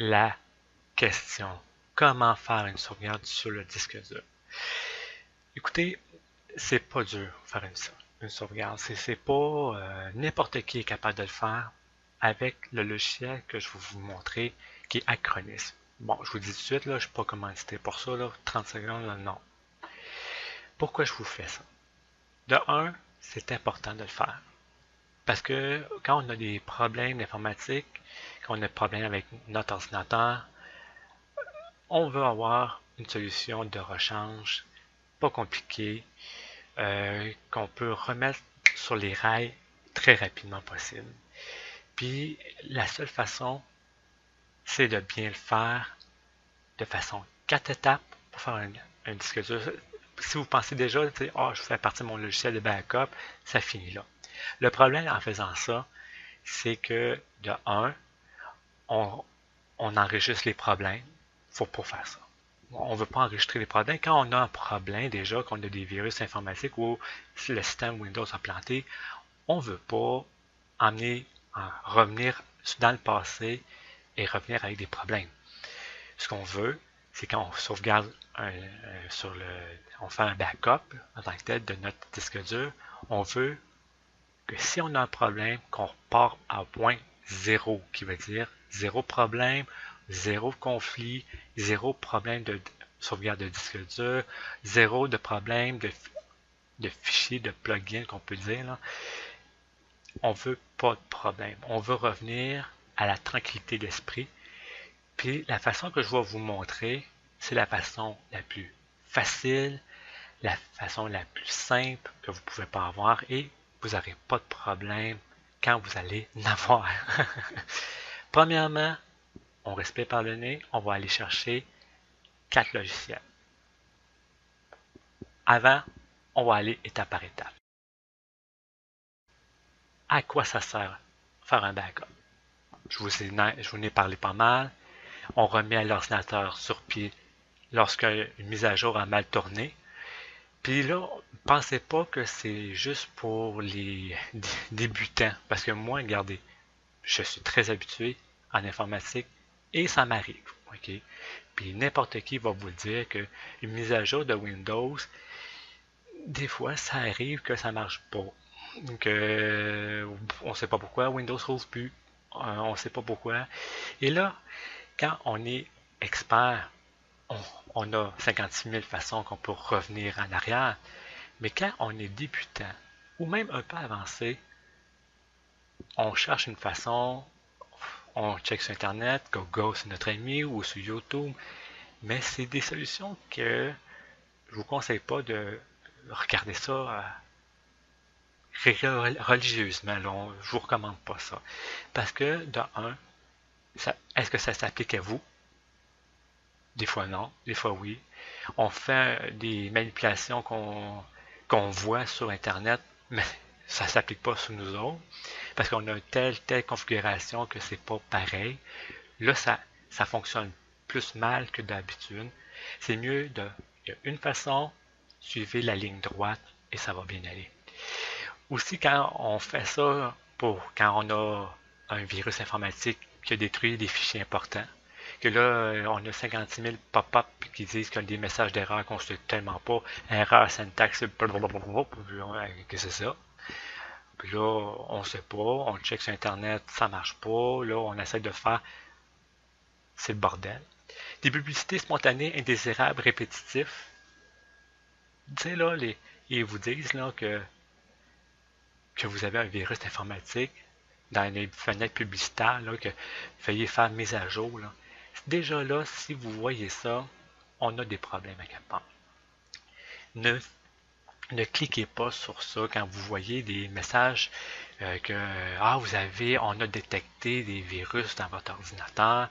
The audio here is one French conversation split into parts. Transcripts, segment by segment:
la question. Comment faire une sauvegarde sur le disque dur? Écoutez, c'est pas dur de faire une sauvegarde. C'est pas n'importe qui est capable de le faire avec le logiciel que je vais vous montrer qui est Acronis. Bon, je vous dis tout de suite, là, je ne suis pas commandité pour ça, là, 30 secondes, là, non. Pourquoi je vous fais ça? De un, c'est important de le faire. Parce que quand on a des problèmes d'informatique, quand on a des problèmes avec notre ordinateur, on veut avoir une solution de rechange pas compliquée, qu'on peut remettre sur les rails très rapidement possible. Puis la seule façon, c'est de bien le faire de façon 4 étapes pour faire un disque dur. Si vous pensez déjà, je fais partie de mon logiciel de backup, ça finit là. Le problème en faisant ça, c'est que de un, on enregistre les problèmes. Il ne faut pas faire ça. On ne veut pas enregistrer les problèmes. Quand on a un problème déjà, qu'on a des virus informatiques ou le système Windows a planté, on ne veut pas revenir dans le passé et revenir avec des problèmes. Ce qu'on veut, c'est quand on sauvegarde on fait un backup en tant que tel de notre disque dur, on veut que si on a un problème, qu'on repart à point zéro, qui veut dire zéro problème, zéro conflit, zéro problème de sauvegarde de disque dur, zéro de problème de fichiers, de plugins qu'on peut dire. Là. On veut pas de problème. On veut revenir à la tranquillité d'esprit. Puis la façon que je vais vous montrer, c'est la façon la plus facile, la façon la plus simple que vous ne pouvez pas avoir et vous n'aurez pas de problème quand vous allez en avoir. Premièrement, on respire par le nez, on va aller chercher 4 logiciels. Avant, on va aller étape par étape. À quoi ça sert faire un backup? Je vous en ai parlé pas mal. On remet l'ordinateur sur pied lorsqu'une mise à jour a mal tourné. Puis là, pensez pas que c'est juste pour les débutants. Parce que moi, regardez, je suis très habitué en informatique et ça m'arrive. OK? Puis n'importe qui va vous dire qu'une mise à jour de Windows, des fois, ça arrive que ça marche pas. On ne sait pas pourquoi, Windows ne roule plus. On ne sait pas pourquoi. Et là, quand on est expert, on a 56 000 façons qu'on peut revenir en arrière. Mais quand on est débutant, ou même un peu avancé, on cherche une façon, on check sur Internet, Google c'est notre ami, ou sur YouTube, mais c'est des solutions que je vous conseille pas de regarder ça religieusement. Là, je vous recommande pas ça. Parce que, de un, est-ce que ça s'applique à vous? Des fois non, des fois oui. On fait des manipulations qu'on voit sur Internet, mais ça ne s'applique pas sur nous autres, parce qu'on a telle configuration que c'est pas pareil. Là, ça fonctionne plus mal que d'habitude. C'est mieux il y a une façon, suivez la ligne droite et ça va bien aller. Aussi, quand on fait ça quand on a un virus informatique qui a détruit des fichiers importants, que là, on a 56 000 pop-up qui disent qu'il y a des messages d'erreur qu'on ne sait tellement pas, erreur syntaxe, que c'est ça. Puis là, on ne sait pas, on check sur Internet, ça marche pas, là, on essaie de faire, c'est le bordel. Des publicités spontanées, indésirables, répétitifs. Tu sais, là, ils vous disent là, que vous avez un virus informatique dans les fenêtres publicitaires, là, que veuillez faire mise à jour. Là. Déjà là, si vous voyez ça, on a des problèmes à quelque part. Ne cliquez pas sur ça quand vous voyez des messages on a détecté des virus dans votre ordinateur.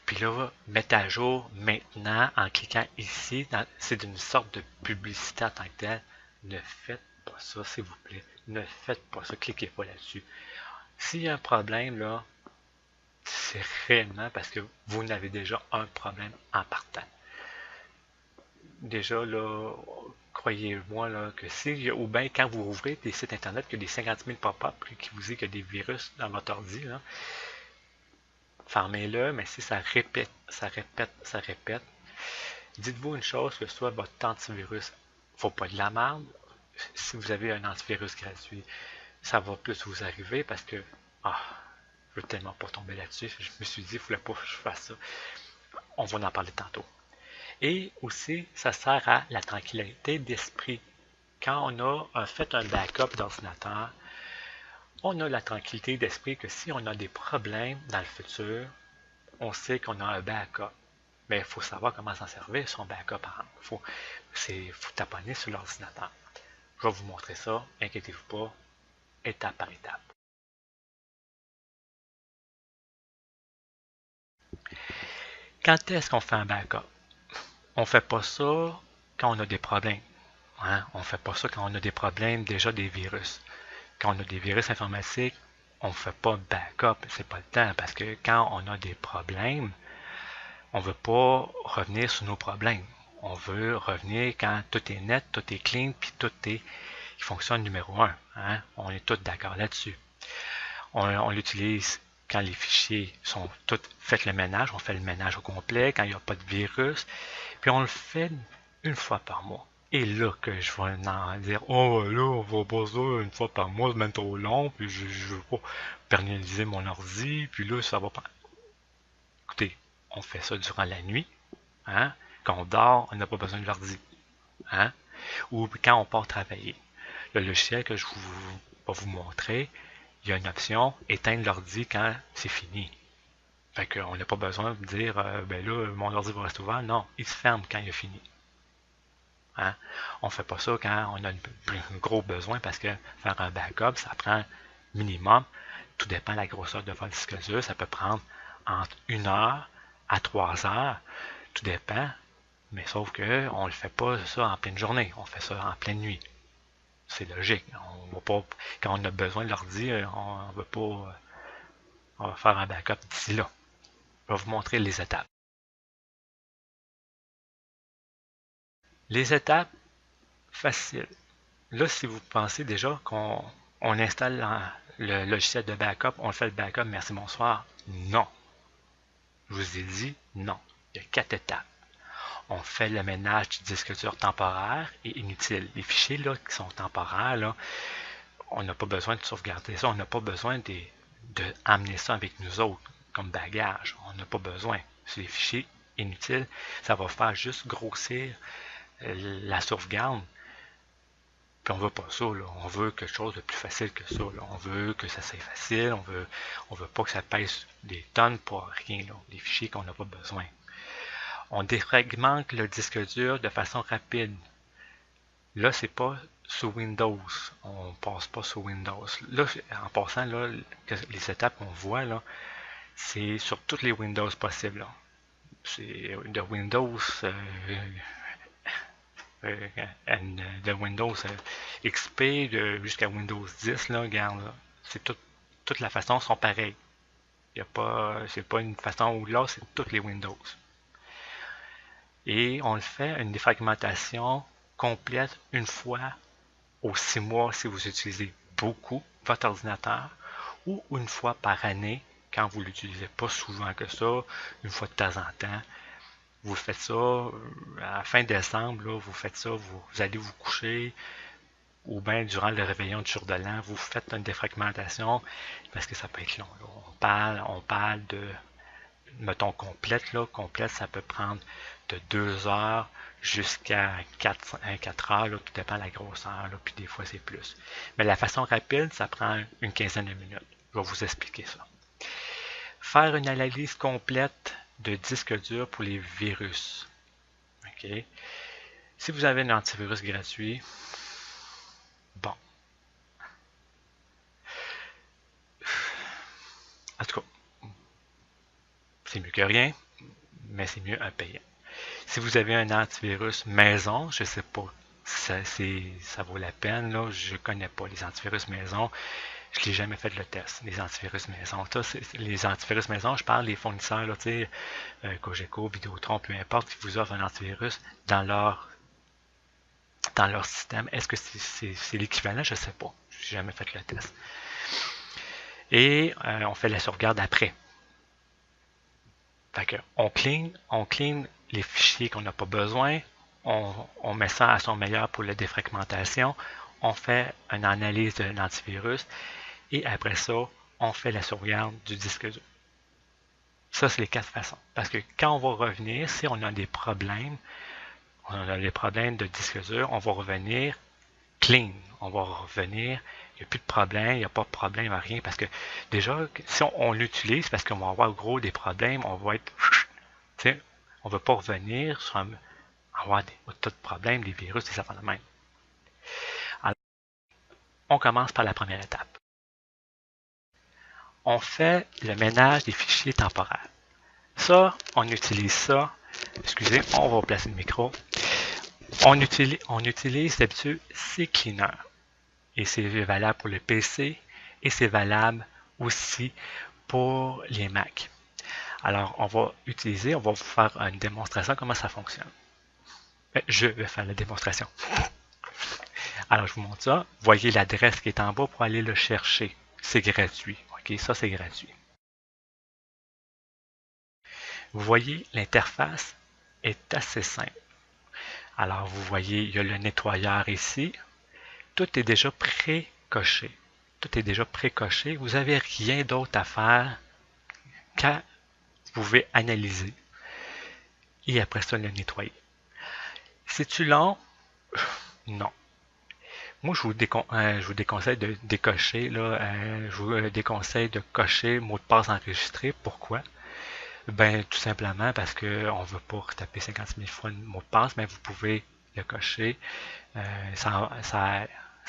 Puis là, mettez à jour maintenant en cliquant ici. C'est une sorte de publicité en tant que telle. Ne faites pas ça, s'il vous plaît. Ne faites pas ça. Cliquez pas là-dessus. S'il y a un problème, là, c'est réellement parce que vous n'avez déjà un problème en partant. Déjà, là, croyez-moi là, que ou bien quand vous ouvrez des sites internet, qu'il y a des 50 000 pop-up qui vous disent qu'il y a des virus dans votre ordi, là, fermez-le, mais si ça répète, dites-vous une chose, que soit votre antivirus ne faut pas de la merde. Si vous avez un antivirus gratuit, ça va plus vous arriver parce que je veux tellement pas tomber là-dessus. Je me suis dit, il ne fallait pas que je fasse ça. On va en parler tantôt. Et aussi, ça sert à la tranquillité d'esprit. Quand on a fait un backup d'ordinateur, on a la tranquillité d'esprit que si on a des problèmes dans le futur, on sait qu'on a un backup. Mais il faut savoir comment s'en servir, son backup. Il faut taponner sur l'ordinateur. Je vais vous montrer ça, inquiétez-vous pas, étape par étape. Quand est-ce qu'on fait un backup? On ne fait pas ça quand on a des problèmes. On ne fait pas ça quand on a des problèmes, déjà des virus. Quand on a des virus informatiques, on ne fait pas de backup, c'est pas le temps, parce que quand on a des problèmes, on ne veut pas revenir sur nos problèmes. On veut revenir quand tout est net, tout est clean, puis tout est qui fonctionne numéro un. On est tous d'accord là-dessus. On l'utilise quand les fichiers sont tous faits le ménage, on fait le ménage au complet, quand il n'y a pas de virus, puis on le fait une fois par mois. Et là que je vais en dire, oh là, on va pas ça une fois par mois, c'est même trop long, puis je veux pas pérenniser mon ordi, puis là, ça va pas. Écoutez, on fait ça durant la nuit, quand on dort, on n'a pas besoin de l'ordi, ou quand on part travailler. Le logiciel que je vais vous montrer, il y a une option éteindre l'ordi quand c'est fini. Fait qu'on n'a pas besoin de dire ben là, mon ordi va rester ouvert. Non, il se ferme quand il a fini. On ne fait pas ça quand on a un gros besoin parce que faire un backup, ça prend minimum, tout dépend de la grosseur de votre disque dur, ça peut prendre entre 1 heure à 3 heures, tout dépend, mais sauf que on ne le fait pas ça en pleine journée, on fait ça en pleine nuit. C'est logique. On va pas, quand on a besoin de l'ordi, on ne veut pas on va faire un backup d'ici là. Je vais vous montrer les étapes. Les étapes, faciles. Là, si vous pensez déjà qu'on installe le logiciel de backup, on fait le backup, merci, bonsoir. Non. Je vous ai dit non. Il y a 4 étapes. On fait le ménage du disque dur temporaire et inutile. Les fichiers là, qui sont temporaires, là, on n'a pas besoin de sauvegarder ça. On n'a pas besoin d'amener ça avec nous autres comme bagage. On n'a pas besoin. C'est des fichiers inutiles. Ça va faire juste grossir la sauvegarde. Puis on veut pas ça, là. On veut quelque chose de plus facile que ça, là. On veut que ça soit facile, on veut pas que ça pèse des tonnes pour rien, là. Des fichiers qu'on n'a pas besoin. On défragmente le disque dur de façon rapide. Là, c'est pas sous Windows. On passe pas sous Windows. Là, en passant, là, les étapes qu'on voit, là, c'est sur toutes les Windows possibles, là. C'est de Windows de Windows XP jusqu'à Windows 10, là, regarde, là, c'est toutes les façons sont pareilles. Il y a pas, c'est pas une façon ou l'autre, c'est toutes les Windows. Et on le fait une défragmentation complète une fois aux 6 mois si vous utilisez beaucoup votre ordinateur ou une fois par année quand vous ne l'utilisez pas souvent que ça, une fois de temps en temps. Vous faites ça à la fin décembre, là, vous faites ça, vous allez vous coucher, ou bien durant le réveillon du jour de l'an, vous faites une défragmentation, parce que ça peut être long. Là. On parle de, mettons, complète. Là. Complète, ça peut prendre de 2 heures jusqu'à 4 heures, là, tout dépend de la grosseur, là, puis des fois c'est plus. Mais la façon rapide, ça prend une quinzaine de minutes. Je vais vous expliquer ça. Faire une analyse complète de disque dur pour les virus. Okay. Si vous avez un antivirus gratuit, bon. En tout cas, c'est mieux que rien, mais c'est mieux un payant. Si vous avez un antivirus maison, je ne sais pas si ça vaut la peine, là, je ne connais pas les antivirus maison. Je n'ai jamais fait le test, les antivirus maison. Les antivirus maison, je parle des fournisseurs, là, Cogeco, Vidéotron, peu importe, qui vous offrent un antivirus dans leur système. Est-ce que c'est l'équivalent? Je ne sais pas. Je n'ai jamais fait le test. Et on fait la sauvegarde après. Fait que on clean les fichiers qu'on n'a pas besoin, on met ça à son meilleur pour la défragmentation, on fait une analyse de l'antivirus et après ça, on fait la sauvegarde du disque dur. Ça, c'est les 4 façons. Parce que quand on va revenir, si on a des problèmes de disque dur, on va revenir clean. On va revenir, il n'y a plus de problème, il n'y a pas de problème à rien. Parce que déjà, si on l'utilise, parce qu'on va avoir gros des problèmes, on va être... On ne veut pas revenir sur avoir des tas de problèmes, des virus, des affaires de même. Alors, on commence par la première étape. On fait le ménage des fichiers temporaires. Ça, on utilise ça. Excusez, on va placer le micro. On utilise d'habitude CCleaner. Et c'est valable pour le PC et c'est valable aussi pour les Mac. Alors, on va vous faire une démonstration comment ça fonctionne. Je vais faire la démonstration. Alors, je vous montre ça. Voyez l'adresse qui est en bas pour aller le chercher. C'est gratuit. OK, ça, c'est gratuit. Vous voyez, l'interface est assez simple. Alors, vous voyez, il y a le nettoyeur ici. Tout est déjà pré-coché. Tout est déjà pré-coché. Vous n'avez rien d'autre à faire qu'à vous pouvez analyser et après ça le nettoyer. C'est-tu long? Non. Moi, je vous déconseille de décocher. Je vous déconseille de cocher mot de passe enregistré. Pourquoi? Ben, tout simplement parce qu'on ne veut pas retaper 50 000 fois le mot de passe, mais vous pouvez le cocher. Ça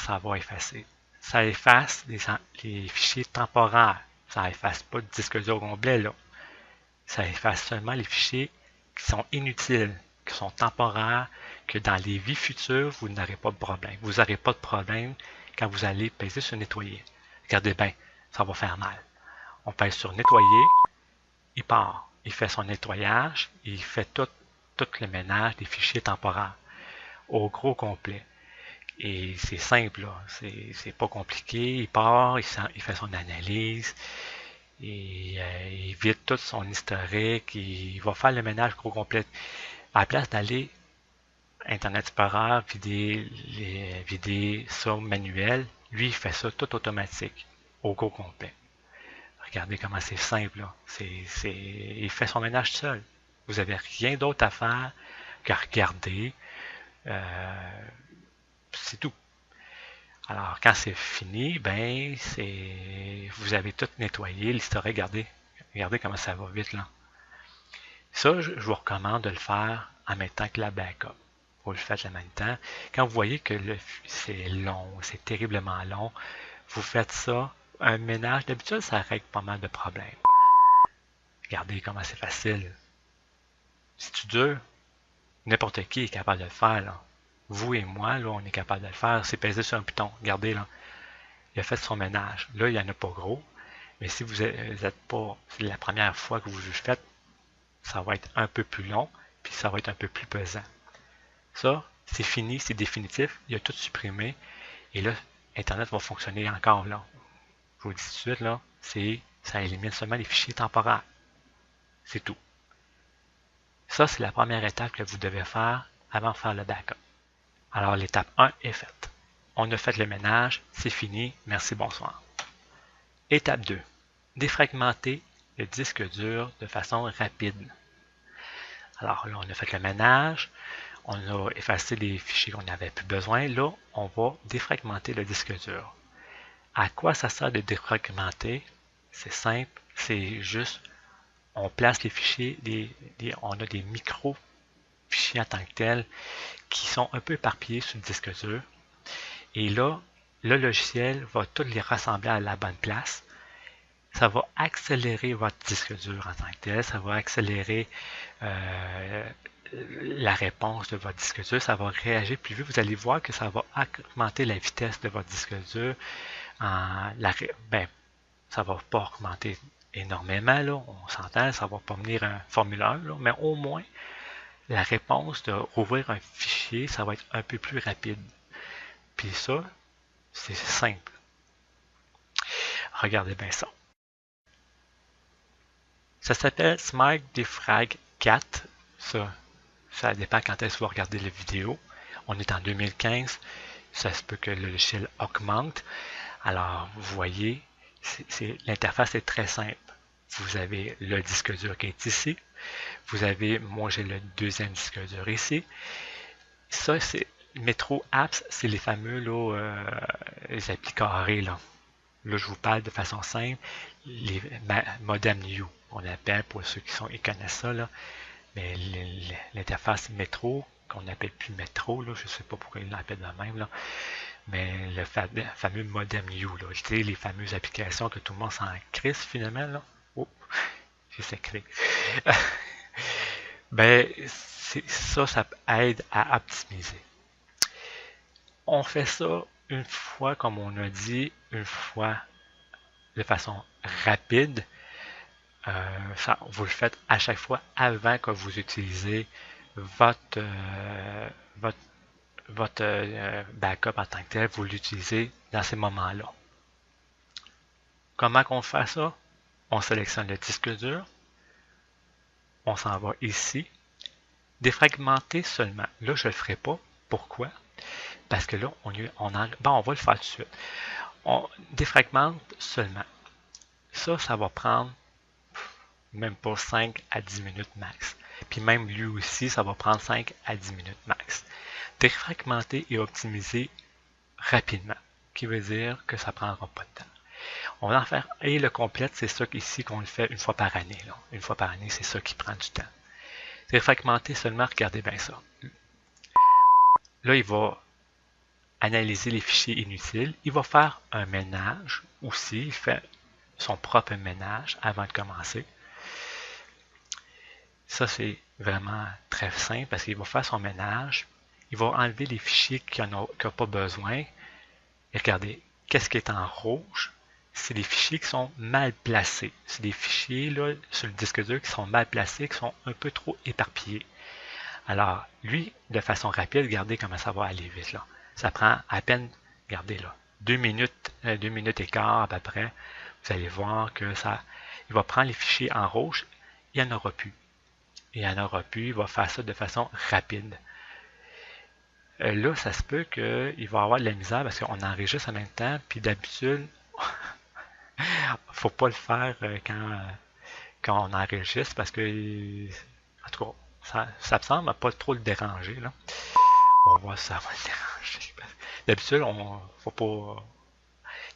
va effacer. Ça efface les fichiers temporaires. Ça efface pas le disque dur complet, là. Ça efface seulement les fichiers qui sont inutiles, qui sont temporaires, que dans les vies futures, vous n'aurez pas de problème. Vous n'aurez pas de problème quand vous allez peser sur nettoyer. Regardez bien, ça va faire mal. On pèse sur nettoyer, il part. Il fait son nettoyage, il fait tout le ménage des fichiers temporaires au gros complet. Et c'est simple, là. C'est pas compliqué. Il part, il fait son analyse, et il vide tout son historique, il va faire le ménage gros complet. À la place d'aller Internet Explorer, vider ça manuel, lui il fait ça tout automatique, au gros complet. Regardez comment c'est simple, là. Il fait son ménage seul. Vous n'avez rien d'autre à faire qu'à regarder. C'est tout. Alors, quand c'est fini, ben, vous avez tout nettoyé, l'historique, regardez comment ça va vite, là. Ça, je vous recommande de le faire en même temps que la backup. Vous le faites en même temps. Quand vous voyez que c'est long, c'est terriblement long, vous faites ça, un ménage. D'habitude, ça règle pas mal de problèmes. Regardez comment c'est facile. C'est-tu dur? N'importe qui est capable de le faire, là. Vous et moi, là, on est capable de le faire. C'est pesé sur un piton. Regardez, là. Il a fait son ménage. Là, il n'y en a pas gros. Mais si vous n'êtes pas, c'est la première fois que vous le faites, ça va être un peu plus long, puis ça va être un peu plus pesant. Ça, c'est fini, c'est définitif. Il a tout supprimé. Et là, Internet va fonctionner encore là. Je vous le dis tout de suite, là, ça élimine seulement les fichiers temporaires. C'est tout. Ça, c'est la première étape que vous devez faire avant de faire le backup. Alors, l'étape 1 est faite. On a fait le ménage, c'est fini, merci, bonsoir. Étape 2. Défragmenter le disque dur de façon rapide. Alors là, on a fait le ménage, on a effacé les fichiers qu'on n'avait plus besoin. Là, on va défragmenter le disque dur. À quoi ça sert de défragmenter? C'est simple, c'est juste, on place les fichiers, on a des micro-fichiers en tant que tels qui sont un peu éparpillés sur le disque dur. Et là, le logiciel va tous les rassembler à la bonne place. Ça va accélérer votre disque dur en tant que tel. Ça va accélérer la réponse de votre disque dur. Ça va réagir plus vite. Vous allez voir que ça va augmenter la vitesse de votre disque dur. Ça ne va pas augmenter énormément, là, on s'entend, ça ne va pas venir un formulaire, là, mais au moins, la réponse de rouvrir un fichier, ça va être un peu plus rapide. Puis ça, c'est simple. Regardez bien ça. Ça s'appelle Smart Defrag 4. Ça dépend quand est-ce que vous regardez la vidéo. On est en 2015. Ça se peut que le logiciel augmente. Alors, vous voyez, l'interface est très simple. Vous avez le disque dur qui est ici. Vous avez, moi j'ai le deuxième disque dur ici. Ça, c'est Metro Apps, c'est les fameux les applis carrés. Là, je vous parle de façon simple. Les modem new, on appelle pour ceux qui connaissent ça. Là. Mais l'interface Metro, qu'on n'appelle plus Metro, là, je ne sais pas pourquoi ils l'appellent de même. Là. Mais le fameux modem new, là, les fameuses applications que tout le monde s'en crisse finalement. Là. Oh, j'ai sacré. Ben, ça aide à optimiser. On fait ça une fois, comme on a dit, une fois de façon rapide. Vous le faites à chaque fois avant que vous utilisez votre backup en tant que tel. Vous l'utilisez dans ces moments-là. Comment qu'on fait ça? On sélectionne le disque dur. On s'en va ici. Défragmenter seulement. Là, je ne le ferai pas. Pourquoi? Parce que là, on va le faire tout de suite. On défragmente seulement. Ça va prendre même pas 5 à 10 minutes max. Puis même lui aussi, ça va prendre 5 à 10 minutes max. Défragmenter et optimiser rapidement, qui veut dire que ça ne prendra pas de temps. On va en faire, et le complète, c'est ça ici qu'on le fait une fois par année. Là. Une fois par année, c'est ça qui prend du temps. Défragmenter seulement, regardez bien ça. Là, il va analyser les fichiers inutiles. Il va faire un ménage aussi. Il fait son propre ménage avant de commencer. Ça, c'est vraiment très simple parce qu'il va faire son ménage. Il va enlever les fichiers qu'il n'a pas besoin. Et regardez, qu'est-ce qui est en rouge? C'est des fichiers qui sont mal placés. C'est des fichiers là, sur le disque dur qui sont mal placés, qui sont un peu trop éparpillés. Alors, lui, de façon rapide, regardez comment ça va aller vite. Là. Ça prend à peine, regardez là, 2 minutes et quart à peu près. Vous allez voir que il va prendre les fichiers en rouge, il n'y en aura plus. Il n'y en aura plus, il va faire ça de façon rapide. Là, ça se peut qu'il va avoir de la misère parce qu'on enregistre en même temps, puis d'habitude, faut pas le faire quand on enregistre parce que, en tout cas, ça me semble pas trop le déranger. Là. On va voir si ça va le déranger. D'habitude, faut pas.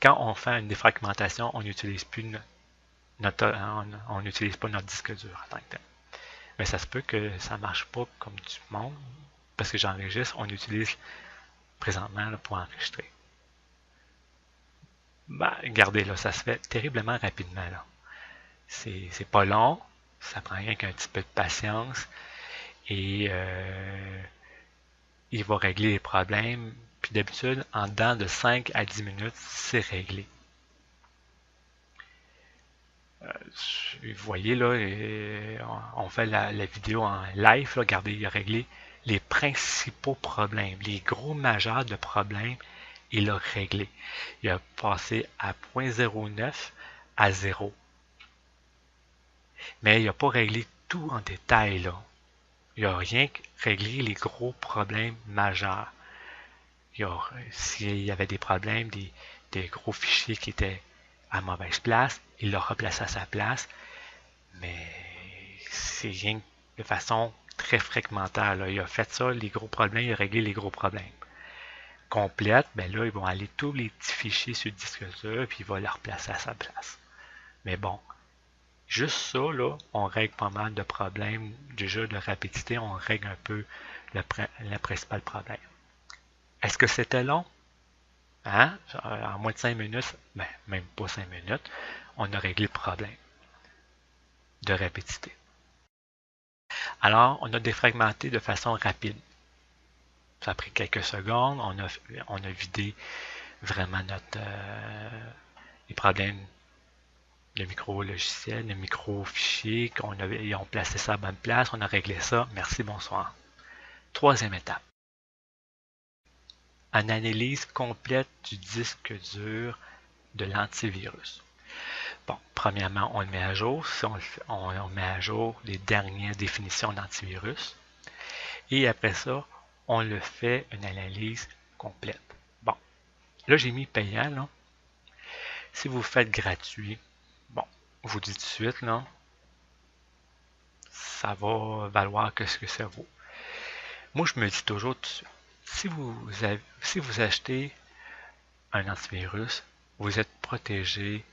Quand on fait une défragmentation, on n'utilise plus on n'utilise pas notre disque dur en tant que tel. Mais ça se peut que ça ne marche pas comme du monde, parce que j'enregistre, on utilise présentement là, pour enregistrer. Ben, regardez, là, ça se fait terriblement rapidement. Là. C'est pas long, ça prend rien qu'un petit peu de patience, et il va régler les problèmes, puis d'habitude, en dedans de 5 à 10 minutes, c'est réglé. Vous voyez là, on fait la vidéo en live. Là, regardez, il a réglé les principaux problèmes, les gros majeurs de problèmes, il a réglé. Il a passé à 0.09 à 0. Mais il n'a pas réglé tout en détail. Là. Il n'a rien réglé les gros problèmes majeurs. S'il y avait des problèmes, des gros fichiers qui étaient à mauvaise place, il l'a replacé à sa place, mais c'est rien de façon très fragmentaire. Là. Il a fait ça, les gros problèmes, il a réglé les gros problèmes. Complète, ben là, ils vont aller tous les petits fichiers sur le disque dur, puis il va les replacer à sa place. Mais bon, juste ça, là, on règle pas mal de problèmes. Déjà, de rapidité, on règle un peu le principal problème. Est-ce que c'était long? Hein? En moins de 5 minutes, ben, même pas 5 minutes, on a réglé le problème de rapidité. Alors, on a défragmenté de façon rapide. Ça a pris quelques secondes, on a vidé vraiment les problèmes de micro-logiciel, de micro-fichiers, ils ont placé ça à la bonne place, on a réglé ça, merci, bonsoir. Troisième étape. Une analyse complète du disque dur de l'antivirus. Bon, premièrement, on le met à jour. Si on met à jour les dernières définitions d'antivirus. Et après ça, on le fait une analyse complète. Bon, là j'ai mis payant. Là. Si vous faites gratuit, bon, je vous dis tout de suite, là, ça va valoir que ce que ça vaut. Moi, je me dis toujours tout de suite, si vous achetez un antivirus, vous êtes protégé,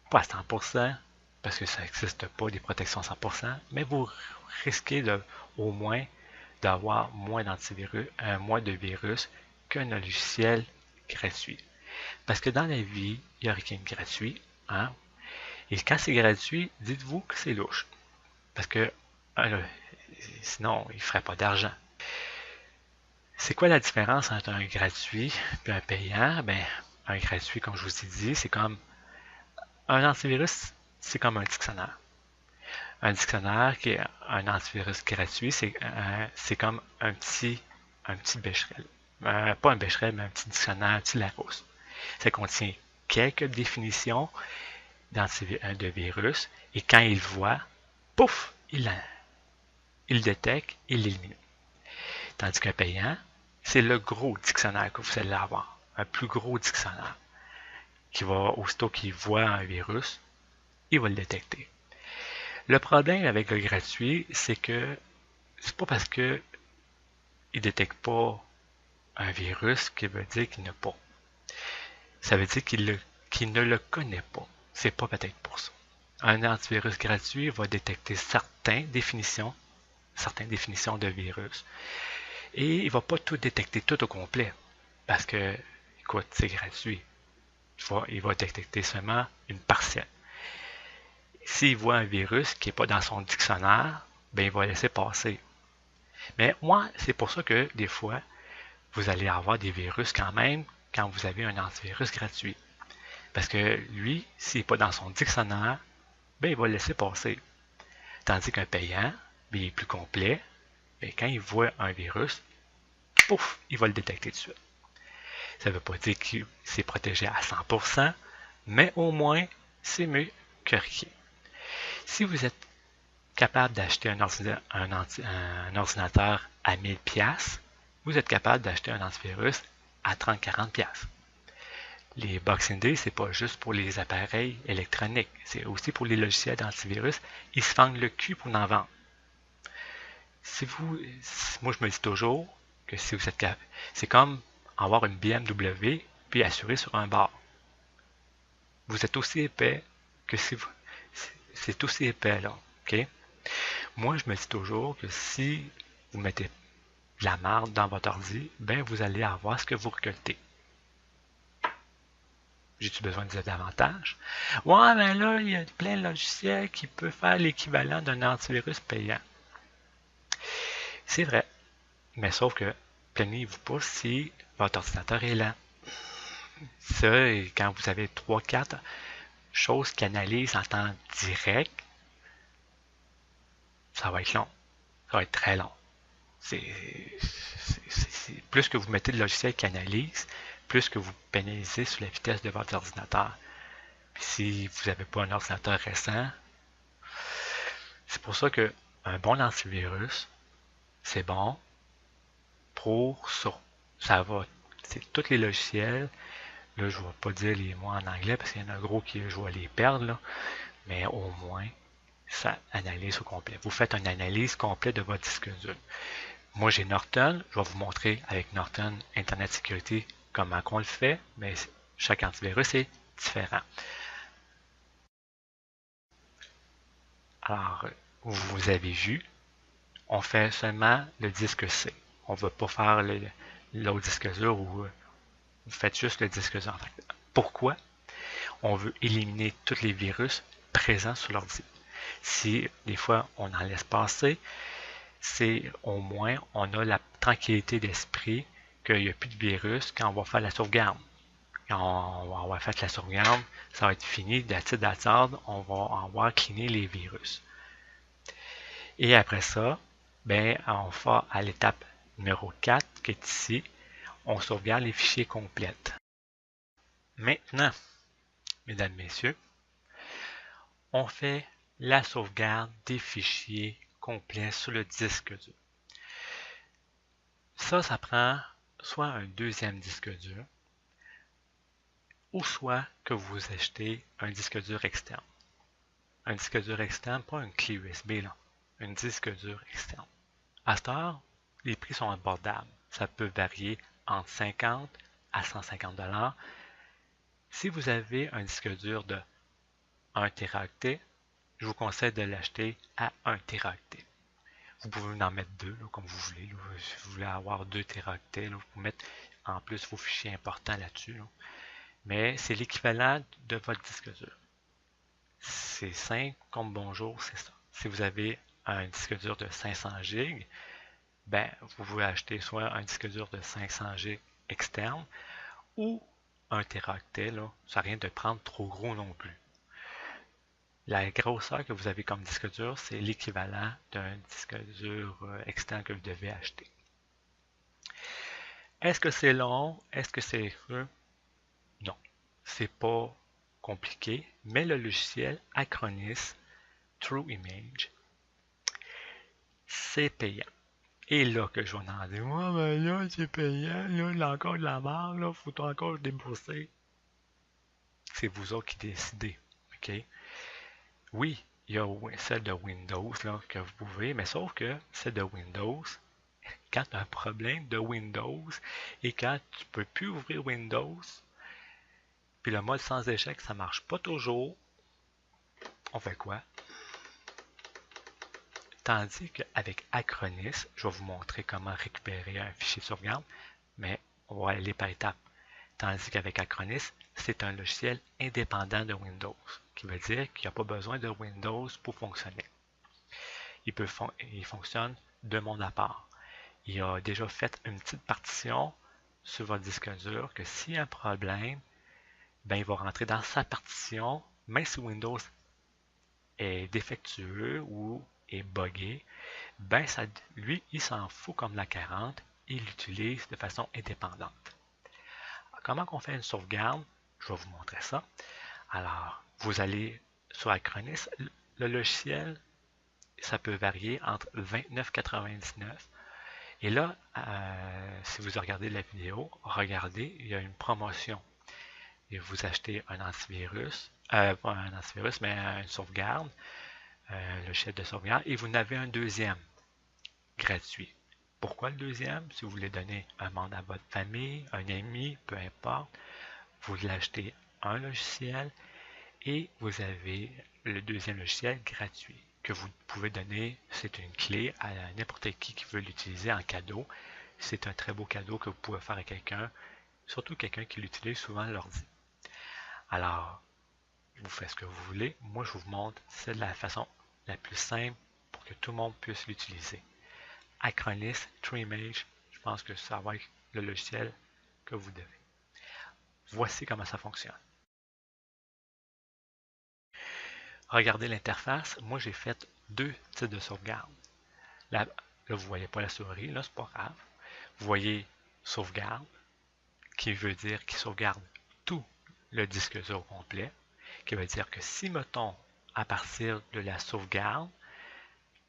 pas à 100%, parce que ça n'existe pas des protections à 100%, mais vous risquez au moins d'avoir moins d'antivirus, moins de virus qu'un logiciel gratuit. Parce que dans la vie, il n'y a rien de gratuit. Hein? Et quand c'est gratuit, dites-vous que c'est louche. Parce que sinon, il ne ferait pas d'argent. C'est quoi la différence entre un gratuit et un payant? Ben, un gratuit, comme je vous ai dit, c'est comme un antivirus, c'est comme un dictionnaire. Un dictionnaire qui est un antivirus gratuit, c'est comme un petit Becherel. Pas un Becherel, mais un petit dictionnaire, un petit Larousse. Ça contient quelques définitions de virus et quand il voit, pouf, il détecte, il l'élimine. Tandis qu'un payant, c'est le gros dictionnaire que vous allez avoir. Un plus gros dictionnaire qui va, aussitôt qu'il voit un virus, il va le détecter. Le problème avec le gratuit, c'est que c'est pas parce que il détecte pas un virus qui veut dire qu'il n'a pas. Ça veut dire qu'il ne le connaît pas. C'est pas peut-être pour ça. Un antivirus gratuit va détecter certaines définitions de virus. Et il ne va pas tout détecter tout au complet. Parce que, écoute, c'est gratuit. Il va détecter seulement une parcelle. S'il voit un virus qui n'est pas dans son dictionnaire, ben il va laisser passer. Mais moi, c'est pour ça que des fois, vous allez avoir des virus quand même quand vous avez un antivirus gratuit. Parce que lui, s'il n'est pas dans son dictionnaire, ben il va le laisser passer. Tandis qu'un payant, ben, il est plus complet. Ben, quand il voit un virus, pouf, il va le détecter tout de suite. Ça ne veut pas dire qu'il s'est protégé à 100%, mais au moins, c'est mieux que rien. Si vous êtes capable d'acheter un ordinateur à 1000$, vous êtes capable d'acheter un antivirus à 30-40$. Les Boxing Day, c'est pas juste pour les appareils électroniques, c'est aussi pour les logiciels d'antivirus. Ils se fendent le cul pour en vendre. Moi je me dis toujours que si vous êtes capable, c'est comme avoir une BMW puis assurer sur un bar. Vous êtes aussi épais que si vous, c'est aussi épais là, ok? Moi je me dis toujours que si vous mettez de la marde dans votre ordi, ben vous allez avoir ce que vous récoltez. J'ai-tu besoin de dire davantage? Ouais, mais là, il y a plein de logiciels qui peuvent faire l'équivalent d'un antivirus payant. C'est vrai. Mais sauf que, plaignez-vous pas si votre ordinateur est lent. Ça, quand vous avez 3-4 choses qui analysent en temps direct, ça va être long. Ça va être très long. Plus que vous mettez de logiciels qui analysent, plus que vous pénalisez sur la vitesse de votre ordinateur. Puis si vous n'avez pas un ordinateur récent, c'est pour ça que un bon antivirus, c'est bon pour ça va. C'est tous les logiciels. Là, je ne vais pas dire les mots en anglais parce qu'il y en a un gros qui je vais les perdre, là, mais au moins, ça analyse au complet. Vous faites une analyse complète de votre disque dur. Moi, j'ai Norton. Je vais vous montrer avec Norton Internet Security comment on le fait, mais chaque antivirus est différent. Alors, vous avez vu, on fait seulement le disque C. On ne va pas faire l'autre disque dur où vous faites juste le disque dur. Pourquoi? On veut éliminer tous les virus présents sur l'ordi. Si des fois on en laisse passer, c'est au moins on a la tranquillité d'esprit qu'il n'y a plus de virus quand on va faire la sauvegarde. Quand on va faire la sauvegarde, ça va être fini, d'attendre, on va avoir cleané les virus. Et après ça, ben, on va à l'étape numéro 4, qui est ici, on sauvegarde les fichiers complets. Maintenant, mesdames, messieurs, on fait la sauvegarde des fichiers complets sur le disque dur. Ça prend soit un deuxième disque dur, ou soit que vous achetez un disque dur externe. Un disque dur externe, pas une clé USB, là. Un disque dur externe. À cette heure, les prix sont abordables. Ça peut varier entre 50 à 150 $. Si vous avez un disque dur de 1 Teraoctet, je vous conseille de l'acheter à 1 Teraoctet. Vous pouvez en mettre deux, là, comme vous voulez. Là. Si vous voulez avoir 2 Teraoctets, là, vous pouvez mettre en plus vos fichiers importants là-dessus. Là. Mais c'est l'équivalent de votre disque dur. C'est simple comme bonjour, c'est ça. Si vous avez un disque dur de 500 GB, ben, vous pouvez acheter soit un disque dur de 500 GB externe ou un Teraoctet. Là. Ça n'a rien de prendre trop gros non plus. La grosseur que vous avez comme disque dur, c'est l'équivalent d'un disque dur externe que vous devez acheter. Est-ce que c'est long? Est-ce que c'est creux? Non, c'est pas compliqué, mais le logiciel Acronis TrueImage, c'est payant. Et là que je vais en dire, ouais, ben là, c'est payant, là, il y a encore de la marge, là, faut encore débourser. C'est vous autres qui décidez, ok? Oui, il y a celle de Windows, là, que vous pouvez, mais sauf que celle de Windows, quand tu as un problème de Windows et quand tu ne peux plus ouvrir Windows, puis le mode sans échec, ça ne marche pas toujours, on fait quoi? Tandis qu'avec Acronis, je vais vous montrer comment récupérer un fichier de sauvegarde, mais on va aller par étapes. Tandis qu'avec Acronis, c'est un logiciel indépendant de Windows, qui veut dire qu'il n'y a pas besoin de Windows pour fonctionner. Il fonctionne de monde à part. Il a déjà fait une petite partition sur votre disque dur que s'il y a un problème, ben, il va rentrer dans sa partition, même si Windows est défectueux ou est buggé, ben ça, lui, il s'en fout comme la 40, il l'utilise de façon indépendante. Alors, comment on fait une sauvegarde? Je vais vous montrer ça. Alors, vous allez sur Acronis, le logiciel, ça peut varier entre 29,99 et là, si vous regardez la vidéo, regardez, il y a une promotion. Et vous achetez un antivirus, pas un antivirus, mais une sauvegarde, le chef de sauvegarde, et vous en avez un deuxième gratuit. Pourquoi le deuxième? Si vous voulez donner un membre à votre famille, un ami, peu importe, vous l'achetez un logiciel et vous avez le deuxième logiciel gratuit que vous pouvez donner. C'est une clé à n'importe qui veut l'utiliser en cadeau. C'est un très beau cadeau que vous pouvez faire à quelqu'un, surtout quelqu'un qui l'utilise souvent l'ordi. Alors, vous faites ce que vous voulez. Moi, je vous montre, c'est la façon la plus simple pour que tout le monde puisse l'utiliser. Acronis TrueImage, je pense que ça va être le logiciel que vous devez. Voici comment ça fonctionne. Regardez l'interface. Moi, j'ai fait deux types de sauvegarde. Là, vous ne voyez pas la souris, là, c'est pas grave. Vous voyez sauvegarde, qui veut dire qu'il sauvegarde tout le disque dur complet, qui veut dire que si, mettons, à partir de la sauvegarde,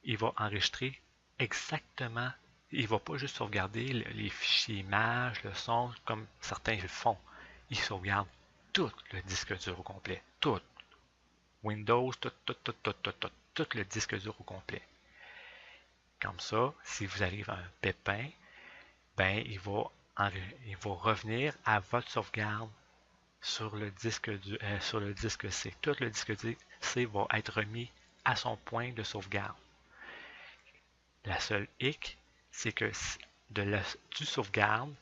il va enregistrer exactement, il ne va pas juste sauvegarder les fichiers images, le son, comme certains le font. Il sauvegarde tout le disque dur au complet, tout. Windows, tout le disque dur au complet. Comme ça, si vous arrivez à un pépin, ben, il va revenir à votre sauvegarde sur le disque C. Tout le disque C va être remis à son point de sauvegarde. La seule hic, c'est que du sauvegarde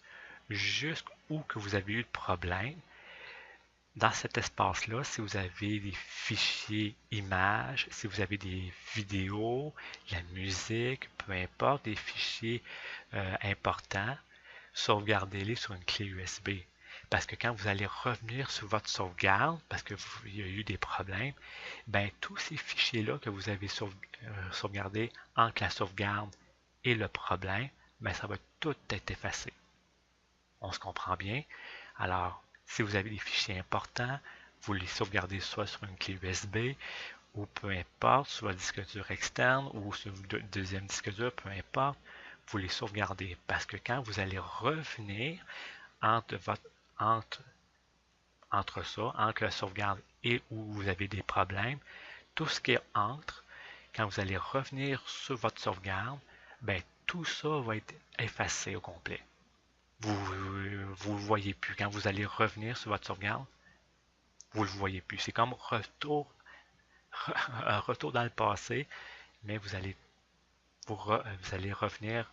jusqu'où que vous avez eu de problème, dans cet espace-là, si vous avez des fichiers images, si vous avez des vidéos, de la musique, peu importe, des fichiers importants, sauvegardez-les sur une clé USB. Parce que quand vous allez revenir sur votre sauvegarde, parce qu'il y a eu des problèmes, ben tous ces fichiers-là que vous avez sauvegardés entre la sauvegarde et le problème, ben ça va tout être effacé. On se comprend bien? Alors, si vous avez des fichiers importants, vous les sauvegardez soit sur une clé USB ou peu importe, sur votre disque dur externe ou sur le deuxième disque dur, peu importe, vous les sauvegardez. Parce que quand vous allez revenir entre, entre, entre la sauvegarde et où vous avez des problèmes, tout ce qui est entre, quand vous allez revenir sur votre sauvegarde, ben, tout ça va être effacé au complet. Vous ne le voyez plus. Quand vous allez revenir sur votre sauvegarde, vous ne le voyez plus. C'est comme un retour dans le passé, mais vous allez revenir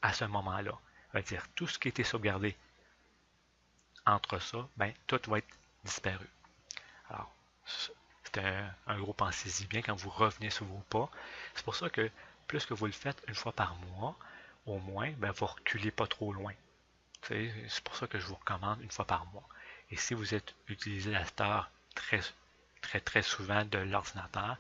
à ce moment-là. Ça veut dire tout ce qui était sauvegardé entre ça, ben, tout va être disparu. Alors, c'est un gros pensez-y bien quand vous revenez sur vos pas. C'est pour ça que plus que vous le faites une fois par mois, au moins, ben, vous ne reculez pas trop loin. C'est pour ça que je vous recommande une fois par mois. Et si vous êtes utilisateur très souvent de l'ordinateur,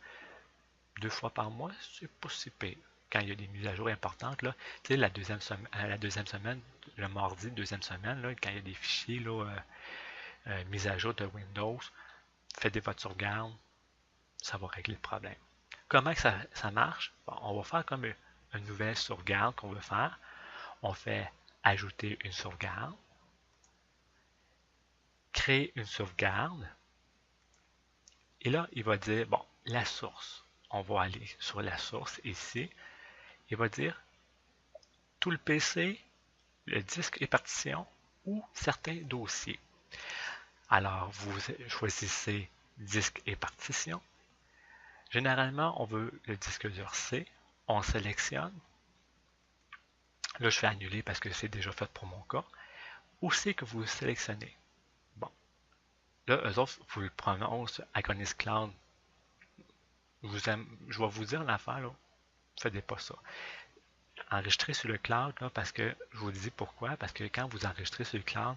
2 fois par mois, c'est pas si pire. Quand il y a des mises à jour importantes, là, la deuxième semaine, le mardi, deuxième semaine, là, quand il y a des fichiers là, mises à jour de Windows, faites votre sauvegarde, ça va régler le problème. Comment que ça marche? Bon, on va faire comme une nouvelle sauvegarde qu'on veut faire. On fait ajouter une sauvegarde, créer une sauvegarde, et là, il va dire, bon, la source. On va aller sur la source ici. Il va dire tout le PC, le disque et partition ou certains dossiers. Alors, vous choisissez disque et partition. Généralement, on veut le disque dur C. On sélectionne. Là, je fais annuler parce que c'est déjà fait pour mon cas. Où c'est que vous sélectionnez? Bon. Là, eux autres, vous le prononcez Iconis Cloud. Je vais vous dire l'affaire, là. Faites pas ça. Enregistrez sur le cloud, là, parce que je vous dis pourquoi. Parce que quand vous enregistrez sur le cloud,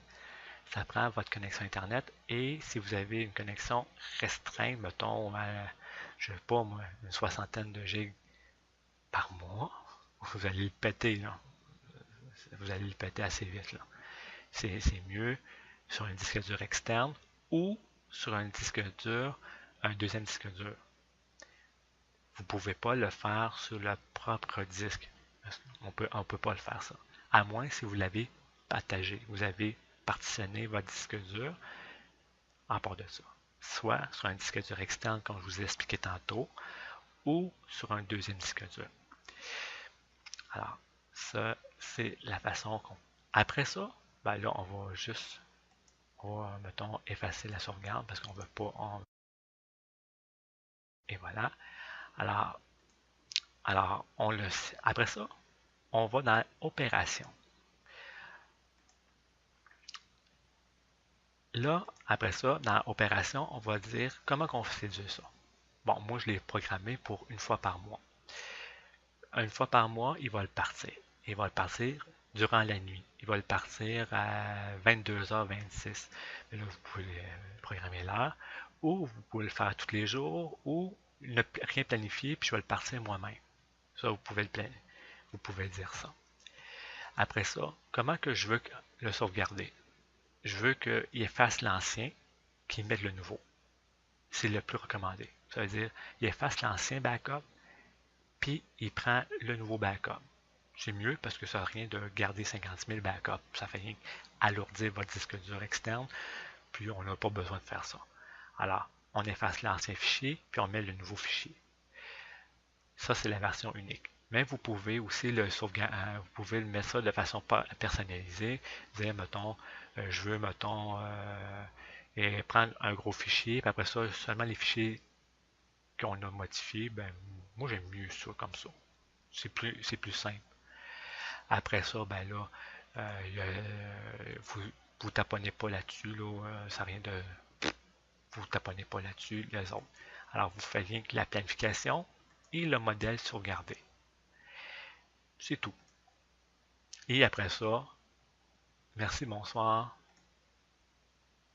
ça prend votre connexion Internet. Et si vous avez une connexion restreinte, mettons, je ne sais pas moi, une soixantaine de gigs par mois, vous allez le péter, là. Vous allez le péter assez vite, là. C'est mieux sur un disque dur externe ou sur un disque dur, un deuxième disque dur. Vous ne pouvez pas le faire sur le propre disque. On peut pas le faire ça. À moins si vous l'avez partagé. Vous avez partitionné votre disque dur en part de ça. Soit sur un disque dur externe, comme je vous ai expliqué tantôt, ou sur un deuxième disque dur. Alors, ça, c'est la façon qu'on... Après ça, ben là, mettons, effacer la sauvegarde parce qu'on ne veut pas... Et voilà. Alors après ça, on va dans Opération. Là, après ça, dans Opération, on va dire comment on fait ça. Bon, moi, je l'ai programmé pour une fois par mois. Une fois par mois, il va le partir. Il va le partir durant la nuit. Il va le partir à 22h26. Mais là, vous pouvez programmer l'heure. Ou vous pouvez le faire tous les jours. Ou ne rien planifier, puis je vais le partir moi-même. Ça, vous pouvez dire ça. Après ça, comment que je veux le sauvegarder? Je veux qu'il efface l'ancien, qu'il mette le nouveau. C'est le plus recommandé. Ça veut dire, il efface l'ancien backup, puis il prend le nouveau backup. C'est mieux parce que ça n'a rien de garder 50 000 backups. Ça fait rien alourdir votre disque dur externe, puis on n'a pas besoin de faire ça. Alors, on efface l'ancien fichier, puis on met le nouveau fichier. Ça, c'est la version unique. Mais vous pouvez aussi vous pouvez le mettre ça de façon personnalisée. Dire, mettons, je veux, mettons, prendre un gros fichier, puis après ça, seulement les fichiers qu'on a modifiés, ben, moi j'aime mieux ça comme ça. C'est plus simple. Après ça, ben là, vous taponnez pas là-dessus, là, ça n'a rien de... Vous taponnez pas là-dessus, les autres. Alors, vous faites rien que la planification et le modèle sauvegardé. C'est tout. Et après ça, merci, bonsoir,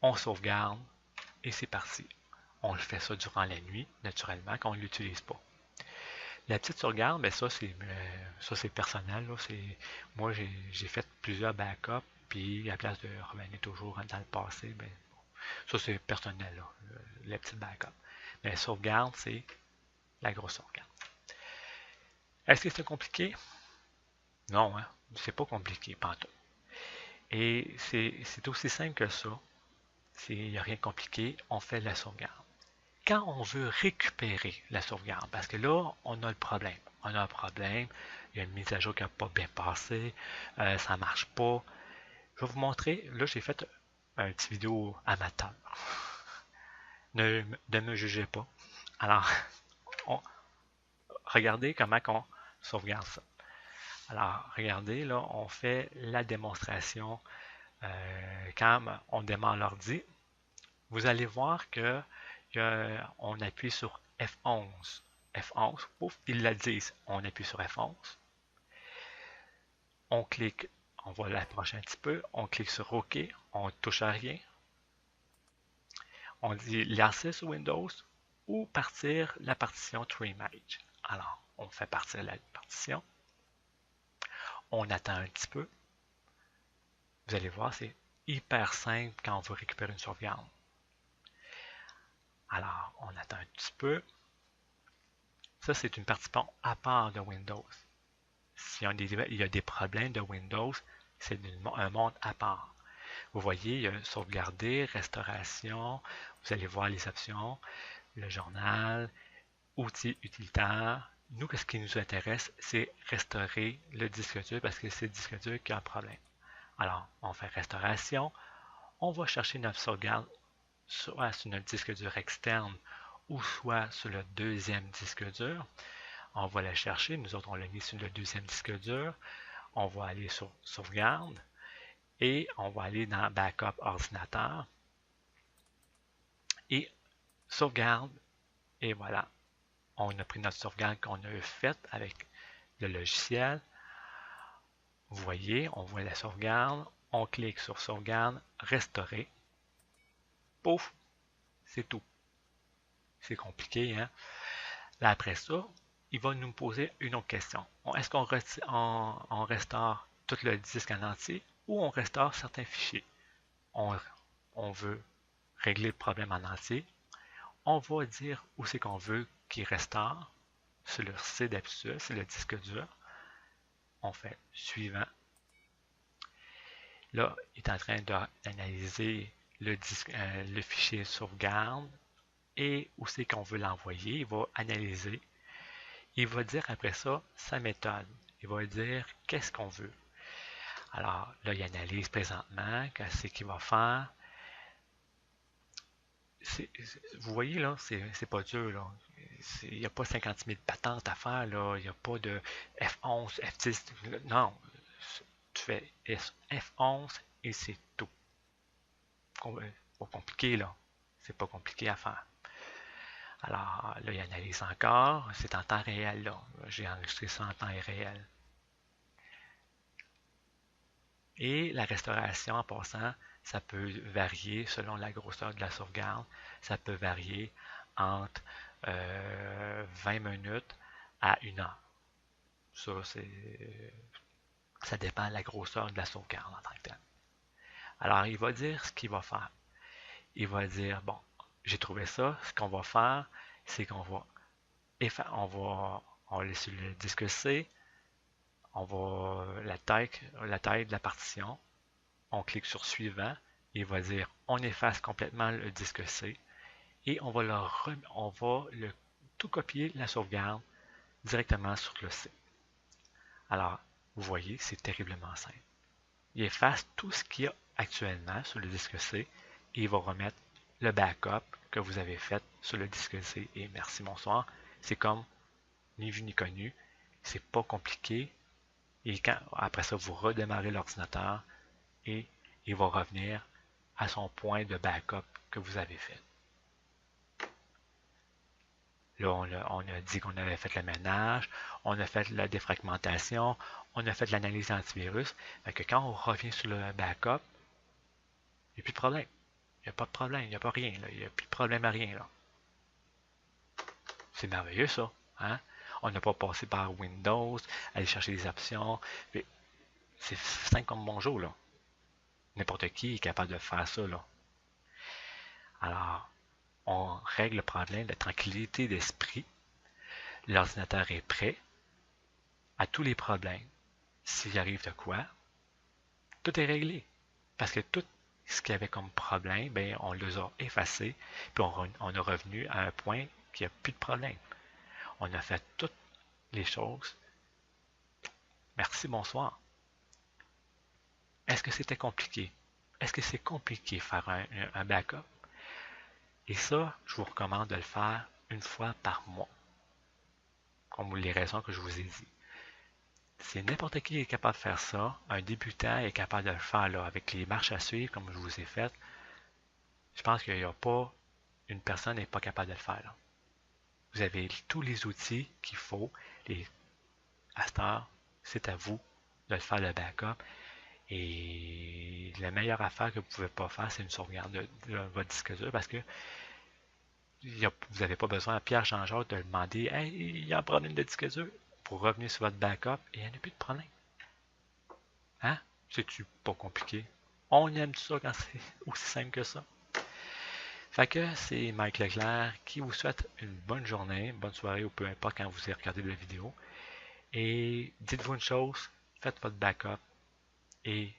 on sauvegarde et c'est parti. On le fait ça durant la nuit, naturellement, quand on ne l'utilise pas. La petite sauvegarde, ben ça c'est personnel. Là, moi, j'ai fait plusieurs backups, puis à la place de revenir toujours dans le passé, ben, ça c'est personnel, là, la petite backup. Mais la sauvegarde, c'est la grosse sauvegarde. Est-ce que c'est compliqué? Non, hein? C'est pas compliqué, pantoute. Et c'est aussi simple que ça. Il n'y a rien de compliqué, on fait la sauvegarde. Quand on veut récupérer la sauvegarde, parce que là, on a le problème. On a un problème, il y a une mise à jour qui n'a pas bien passé, ça ne marche pas. Je vais vous montrer, là j'ai fait une petite vidéo amateur. Ne me jugez pas. Alors, on, regardez comment on sauvegarde ça. Alors, regardez, là, on fait la démonstration quand on démarre l'ordi. Vous allez voir que on appuie sur F11. F11, pouf, ils la disent. On appuie sur F11. On clique, on va l'approcher un petit peu. On clique sur OK. On ne touche à rien. On dit lancer sur Windows ou partir la partition TreeMage. Alors, on fait partir la partition. On attend un petit peu. Vous allez voir, c'est hyper simple quand on veut récupérer une sauvegarde. Alors, on attend un petit peu. Ça, c'est une partition à part de Windows. S'il y a des problèmes de Windows, c'est un monde à part. Vous voyez, il y a sauvegarder, restauration. Vous allez voir les options, le journal, outils utilitaires. Nous, ce qui nous intéresse, c'est restaurer le disque dur parce que c'est le disque dur qui a un problème. Alors, on fait restauration. On va chercher notre sauvegarde soit sur notre disque dur externe ou soit sur le deuxième disque dur. On va la chercher. Nous autres, on l'a mis sur le deuxième disque dur. On va aller sur sauvegarde et on va aller dans backup ordinateur et sauvegarde. Et voilà, on a pris notre sauvegarde qu'on a faite avec le logiciel. Vous voyez, on voit la sauvegarde. On clique sur sauvegarde, restaurer. Pouf, c'est tout. C'est compliqué, hein? Là, après ça, il va nous poser une autre question. Est-ce qu'on restaure tout le disque en entier ou on restaure certains fichiers? On veut régler le problème en entier. On va dire où c'est qu'on veut qu'il restaure. Sur le C d'habitude, c'est le disque dur. On fait suivant. Là, il est en train d'analyser le fichier sauvegarde et où c'est qu'on veut l'envoyer. Il va analyser. Il va dire après ça sa méthode. Il va dire qu'est-ce qu'on veut. Alors là, il analyse présentement qu'est-ce qu'il va faire. Vous voyez là, c'est pas dur là. Il n'y a pas 50 000 patentes à faire là. Il n'y a pas de F11, F10. Non, tu fais F11 et c'est tout. Pas compliqué là. C'est pas compliqué à faire. Alors là, il analyse encore. C'est en temps réel là. J'ai enregistré ça en temps réel. Et la restauration, en passant, ça peut varier selon la grosseur de la sauvegarde. Ça peut varier entre 20 minutes à 1 heure. Ça dépend de la grosseur de la sauvegarde en tant que tel. Alors, il va dire ce qu'il va faire. Il va dire, bon, j'ai trouvé ça. Ce qu'on va faire, c'est qu'on va on va aller sur le disque C. On va la taille de la partition. On clique sur suivant. Il va dire on efface complètement le disque C et on va tout copier la sauvegarde directement sur le C. Alors, vous voyez, c'est terriblement simple. Il efface tout ce qu'il y a actuellement sur le disque C et il va remettre le backup que vous avez fait sur le disque C. Et merci, bonsoir. C'est comme ni vu ni connu. C'est pas compliqué. Et après ça, vous redémarrez l'ordinateur et il va revenir à son point de backup que vous avez fait. Là, on a dit qu'on avait fait le ménage, on a fait la défragmentation, on a fait l'analyse antivirus. Fait que quand on revient sur le backup, il n'y a plus de problème. Il n'y a pas de problème, il n'y a pas rien. Là. Il n'y a plus de problème à rien. Là. C'est merveilleux ça. Hein? On n'a pas passé par Windows, aller chercher des options. C'est simple comme bonjour. Là. N'importe qui est capable de faire ça. Là. Alors, on règle le problème de tranquillité d'esprit. L'ordinateur est prêt à tous les problèmes. S'il arrive de quoi, tout est réglé. Parce que tout ce qu'il y avait comme problème, ben, on les a effacés, puis on est revenu à un point qu'il n'y a plus de problème. On a fait toutes les choses. Merci, bonsoir. Est-ce que c'était compliqué? Est-ce que c'est compliqué de faire un backup? Et ça, je vous recommande de le faire une fois par mois, comme les raisons que je vous ai dit. C'est n'importe qui est capable de faire ça. Un débutant est capable de le faire là, avec les marches à suivre, comme je vous ai fait. Je pense qu'il n'y a pas une personne n'est pas capable de le faire. Là. Vous avez tous les outils qu'il faut. À cette heure, c'est à vous de le faire le backup. Et la meilleure affaire que vous ne pouvez pas faire, c'est une sauvegarde de votre disque dur parce que vous n'avez pas besoin à Pierre Jean-Jacques de demander hey, il y a un problème de disque dur pour revenir sur votre backup et il n'y en a plus de problème. Hein? C'est-tu pas compliqué? On aime ça quand c'est aussi simple que ça. Fait que c'est Mike Leclerc qui vous souhaite une bonne journée, une bonne soirée ou peu importe quand vous avez regardé la vidéo. Et dites-vous une chose, faites votre backup et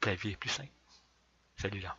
la vie est plus simple. Salut là.